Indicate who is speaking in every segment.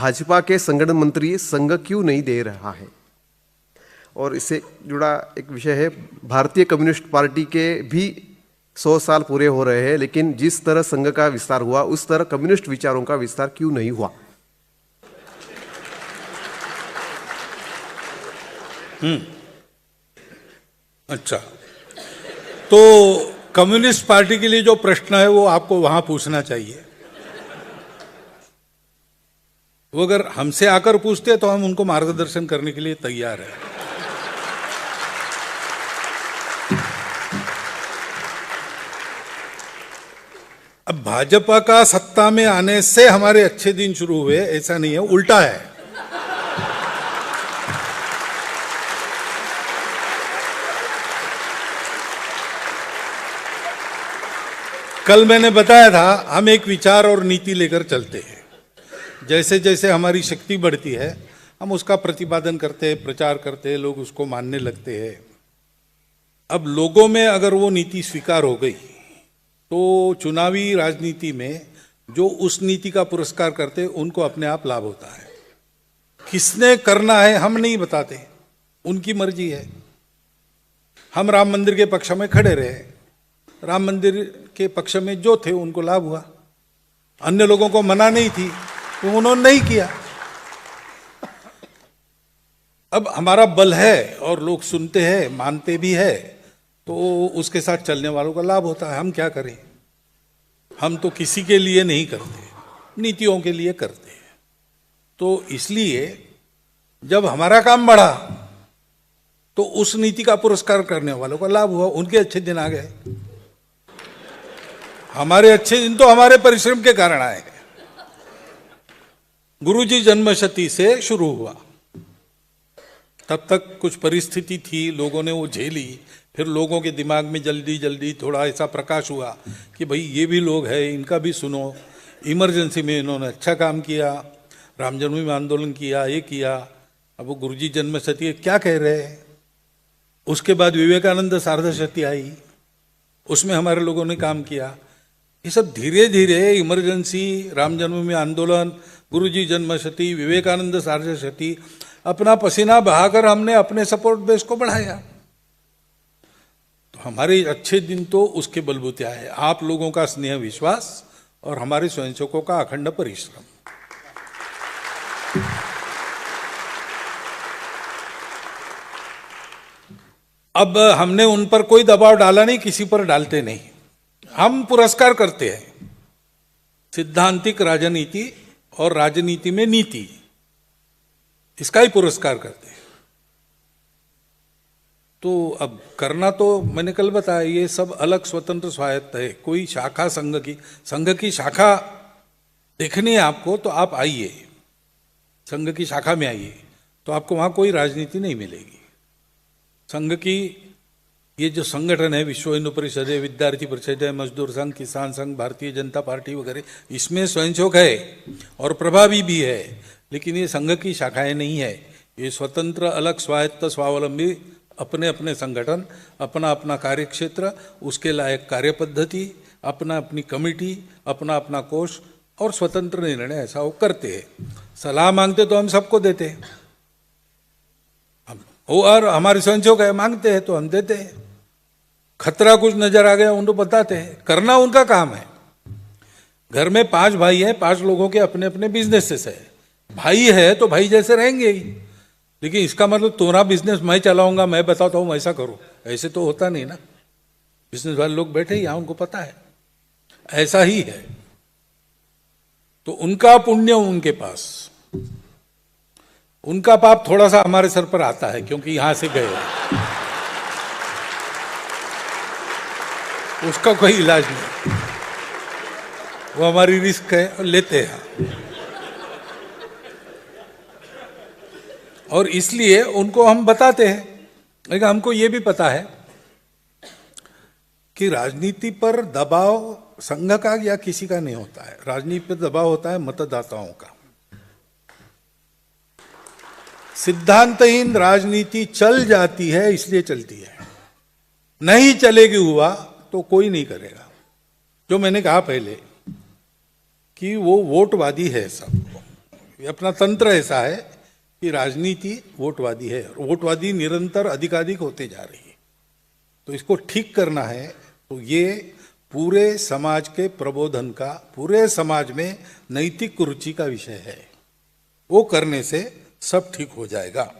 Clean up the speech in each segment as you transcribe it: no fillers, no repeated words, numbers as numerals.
Speaker 1: भाजपा के संगठन मंत्री संघ क्यों नहीं दे रहा है। और इससे जुड़ा एक विषय है, भारतीय कम्युनिस्ट पार्टी के भी 100 साल पूरे हो रहे हैं, लेकिन जिस तरह संघ का विस्तार हुआ उस तरह कम्युनिस्ट विचारों का विस्तार क्यों नहीं हुआ।
Speaker 2: अच्छा, तो कम्युनिस्ट पार्टी के लिए जो प्रश्न है वो आपको वहां पूछना चाहिए। वो अगर हमसे आकर पूछते तो हम उनको मार्गदर्शन करने के लिए तैयार हैं। अब भाजपा का सत्ता में आने से हमारे अच्छे दिन शुरू हुए, ऐसा नहीं है, उल्टा है। कल मैंने बताया था हम एक विचार और नीति लेकर चलते हैं। जैसे जैसे हमारी शक्ति बढ़ती है हम उसका प्रतिपादन करते हैं, प्रचार करते हैं, लोग उसको मानने लगते हैं। अब लोगों में अगर वो नीति स्वीकार हो गई तो चुनावी राजनीति में जो उस नीति का पुरस्कार करते हैं उनको अपने आप लाभ होता है। किसने करना है हम नहीं बताते, उनकी मर्जी है। हम राम मंदिर के पक्ष में खड़े रहे, राम मंदिर के पक्ष में जो थे उनको लाभ हुआ, अन्य लोगों को मना नहीं थी तो उन्होंने नहीं किया। अब हमारा बल है और लोग सुनते हैं, मानते भी है, तो उसके साथ चलने वालों का लाभ होता है। हम क्या करें, हम तो किसी के लिए नहीं करते, नीतियों के लिए करते हैं। तो इसलिए जब हमारा काम बढ़ा तो उस नीति का पुरस्कार करने वालों का लाभ हुआ, उनके अच्छे दिन आ गए। हमारे अच्छे दिन तो हमारे परिश्रम के कारण आए। गुरुजी जन्मशती से शुरू हुआ, तब तक कुछ परिस्थिति थी, लोगों ने वो झेली, फिर लोगों के दिमाग में जल्दी जल्दी थोड़ा ऐसा प्रकाश हुआ कि भाई ये भी लोग हैं, इनका भी सुनो। इमरजेंसी में इन्होंने अच्छा काम किया, राम जन्मभूमि आंदोलन किया, ये किया। अब वो गुरुजी जन्मशती क्या कह रहे हैं। उसके बाद विवेकानंद सार्धशती आई, उसमें हमारे लोगों ने काम किया। ये सब धीरे धीरे इमरजेंसी, राम जन्मभूमि आंदोलन, गुरुजी जन्मशती, विवेकानंद सार्धशती, अपना पसीना बहाकर हमने अपने सपोर्ट बेस को बढ़ाया। तो हमारे अच्छे दिन तो उसके बलबूते आए, आप लोगों का स्नेह विश्वास और हमारे स्वयंसेवकों का अखंड परिश्रम। अब हमने उन पर कोई दबाव डाला नहीं, किसी पर डालते नहीं, हम पुरस्कार करते हैं। सिद्धांतिक राजनीति और राजनीति में नीति, इसका ही पुरस्कार करते हैं। तो अब करना तो मैंने कल बताया, ये सब अलग स्वतंत्र स्वायत्त है। कोई शाखा संघ की शाखा देखनी है आपको तो आप आइए, संघ की शाखा में आइए, तो आपको वहां कोई राजनीति नहीं मिलेगी। संघ की ये जो संगठन है, विश्व हिंदू परिषद है, विद्यार्थी परिषद है, मजदूर संघ, किसान संघ, भारतीय जनता पार्टी वगैरह, इसमें स्वयंसेवक है और प्रभावी भी है, लेकिन ये संघ की शाखाएं नहीं है। ये स्वतंत्र अलग स्वायत्त स्वावलंबी अपने अपने संगठन, अपना अपना कार्यक्षेत्र, उसके लायक कार्यपद्धति, अपना अपनी कमेटी, अपना अपना कोष और स्वतंत्र निर्णय ऐसा वो करते हैं। सलाह मांगते तो हम सबको देते हैं, और हमारे स्वयंसेवक है, मांगते हैं तो हम देते हैं। खतरा कुछ नजर आ गया उनको बताते हैं, करना उनका काम है। घर में 5 भाई हैं, 5 लोगों के अपने अपने बिजनेसेस है। भाई है तो भाई जैसे रहेंगे ही, लेकिन इसका मतलब तुम्हारा बिजनेस मैं चलाऊंगा, मैं बताता हूं ऐसा करो, ऐसे तो होता नहीं ना। बिजनेस वाले लोग बैठे ही, उनको पता है ऐसा ही है। तो उनका पुण्य उनके पास, उनका पाप थोड़ा सा हमारे सर पर आता है, क्योंकि यहां से गए, उसका कोई इलाज नहीं, वो हमारी रिस्क है और लेते हैं। और इसलिए उनको हम बताते हैं, लेकिन हमको ये भी पता है कि राजनीति पर दबाव संघ का या किसी का नहीं होता है। राजनीति पर दबाव होता है मतदाताओं का। सिद्धांतहीन राजनीति चल जाती है, इसलिए चलती है, नहीं चलेगी हुआ तो कोई नहीं करेगा। जो मैंने कहा पहले कि वो वोटवादी है सब, ये अपना तंत्र ऐसा है कि राजनीति वोटवादी है, और वोटवादी निरंतर अधिकाधिक होते जा रही है। तो इसको ठीक करना है, तो ये पूरे समाज के प्रबोधन का, पूरे समाज में नैतिक रुचि का विषय है। वो करने से सब ठीक हो जाएगा।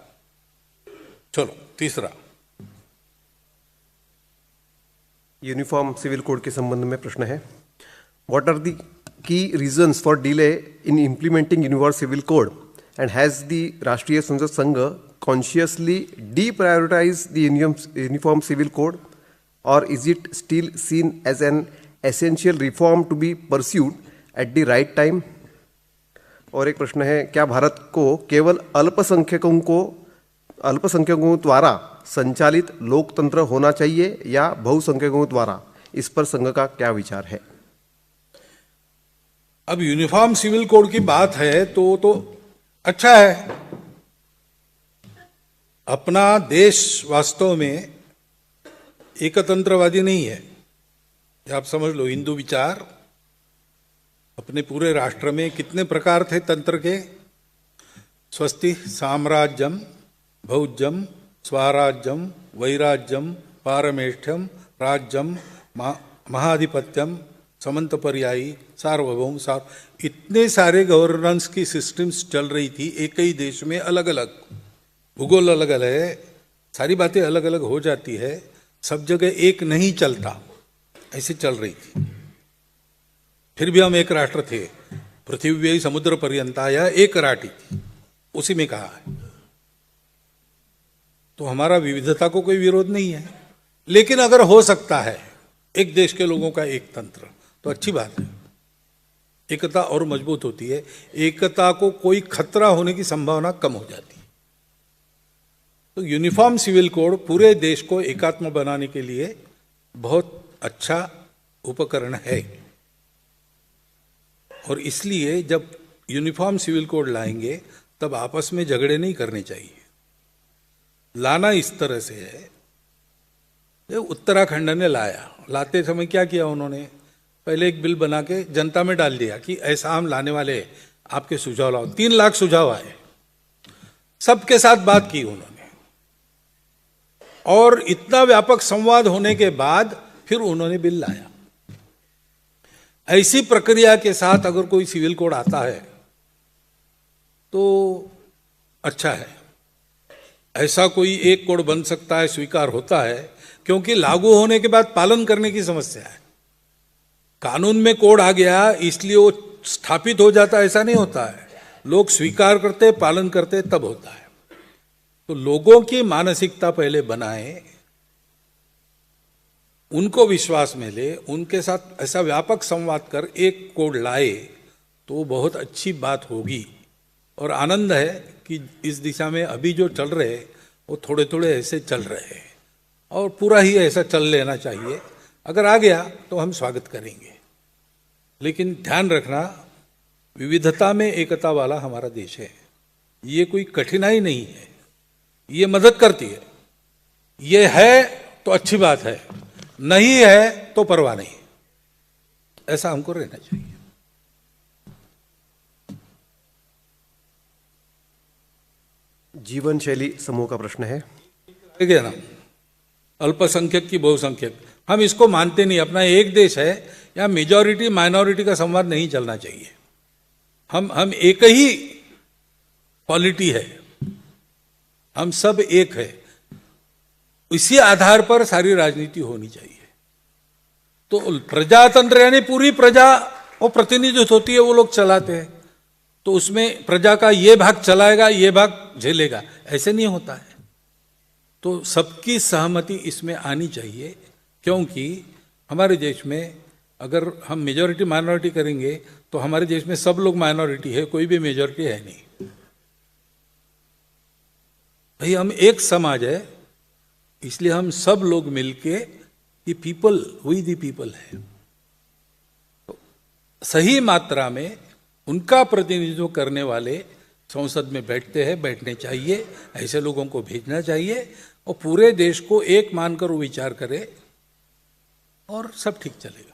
Speaker 2: चलो तीसरा,
Speaker 1: यूनिफॉर्म सिविल कोड के संबंध में प्रश्न है, what are the key reasons for delay in implementing uniform civil code and has the Rashtriya Swayamsevak Sangh consciously deprioritized the uniform civil code, or is it still seen as an essential reform to be pursued at the right time? और एक प्रश्न है, क्या भारत को केवल अल्पसंख्यकों द्वारा संचालित लोकतंत्र होना चाहिए या बहुसंख्यकों द्वारा? इस पर संघ का क्या विचार है?
Speaker 2: अब यूनिफॉर्म सिविल कोड की बात है तो अच्छा है। अपना देश वास्तव में एकतंत्रवादी नहीं है, आप समझ लो। हिंदू विचार अपने पूरे राष्ट्र में कितने प्रकार थे तंत्र के? स्वस्ति साम्राज्यम भौज्यम स्वराज्यम वैराज्यम पारमेष्ठ्यम राज्यम महाधिपत्यम समंतपर्यायी सार्वभौम इतने सारे गवर्नेंस की सिस्टम्स चल रही थी एक ही देश में, अलग अलग भूगोल अलग अलग है, सारी बातें अलग अलग हो जाती है, सब जगह एक नहीं चलता, ऐसे चल रही थी। फिर भी हम एक राष्ट्र थे, पृथ्वी समुद्र पर्यंता, या एक राटी थी, उसी में कहा है। तो हमारा विविधता को कोई विरोध नहीं है, लेकिन अगर हो सकता है एक देश के लोगों का एक तंत्र तो अच्छी बात है, एकता और मजबूत होती है, एकता को कोई खतरा होने की संभावना कम हो जाती है। तो यूनिफॉर्म सिविल कोड पूरे देश को एकात्म बनाने के लिए बहुत अच्छा उपकरण है, और इसलिए जब यूनिफॉर्म सिविल कोड लाएंगे तब आपस में झगड़े नहीं करने चाहिए। लाना इस तरह से है, उत्तराखंड ने लाया, लाते समय क्या किया उन्होंने? पहले एक बिल बना के जनता में डाल दिया कि ऐसा हम लाने वाले, आपके सुझाव लाओ। 3 लाख सुझाव आए, सबके साथ बात की उन्होंने, और इतना व्यापक संवाद होने के बाद फिर उन्होंने बिल लाया। ऐसी प्रक्रिया के साथ अगर कोई सिविल कोड आता है तो अच्छा है। ऐसा कोई एक कोड बन सकता है, स्वीकार होता है, क्योंकि लागू होने के बाद पालन करने की समस्या है। कानून में कोड आ गया इसलिए वो स्थापित हो जाता, ऐसा नहीं होता है। लोग स्वीकार करते, पालन करते, तब होता है। तो लोगों की मानसिकता पहले बनाए, उनको विश्वास में ले, उनके साथ ऐसा व्यापक संवाद कर एक कोड लाए तो बहुत अच्छी बात होगी। और आनंद है कि इस दिशा में अभी जो चल रहे वो थोड़े थोड़े ऐसे चल रहे हैं, और पूरा ही ऐसा चल लेना चाहिए। अगर आ गया तो हम स्वागत करेंगे, लेकिन ध्यान रखना विविधता में एकता वाला हमारा देश है। ये कोई कठिनाई नहीं है, ये मदद करती है। ये है तो अच्छी बात है, नहीं है तो परवाह नहीं, ऐसा हमको रहना चाहिए।
Speaker 1: जीवन शैली समूह का प्रश्न है,
Speaker 2: ठीक है ना, अल्पसंख्यक की बहुसंख्यक, हम इसको मानते नहीं। अपना एक देश है, यहाँ मेजॉरिटी माइनॉरिटी का संवाद नहीं चलना चाहिए। हम एक ही पॉलिटी है, हम सब एक है, इसी आधार पर सारी राजनीति होनी चाहिए। तो प्रजातंत्र यानी पूरी प्रजा वो प्रतिनिधित्व होती है, वो लोग चलाते हैं, तो उसमें प्रजा का ये भाग चलाएगा, ये भाग झेलेगा, ऐसे नहीं होता है। तो सबकी सहमति इसमें आनी चाहिए, क्योंकि हमारे देश में अगर हम मेजॉरिटी माइनॉरिटी करेंगे तो हमारे देश में सब लोग माइनॉरिटी है, कोई भी मेजॉरिटी है नहीं। भाई हम एक समाज है, इसलिए हम सब लोग मिलके ये पीपल, वी दी पीपल है। तो सही मात्रा में उनका प्रतिनिधित्व करने वाले संसद में बैठते हैं, बैठने चाहिए, ऐसे लोगों को भेजना चाहिए, और पूरे देश को एक मानकर वो विचार करे और सब ठीक चलेगा।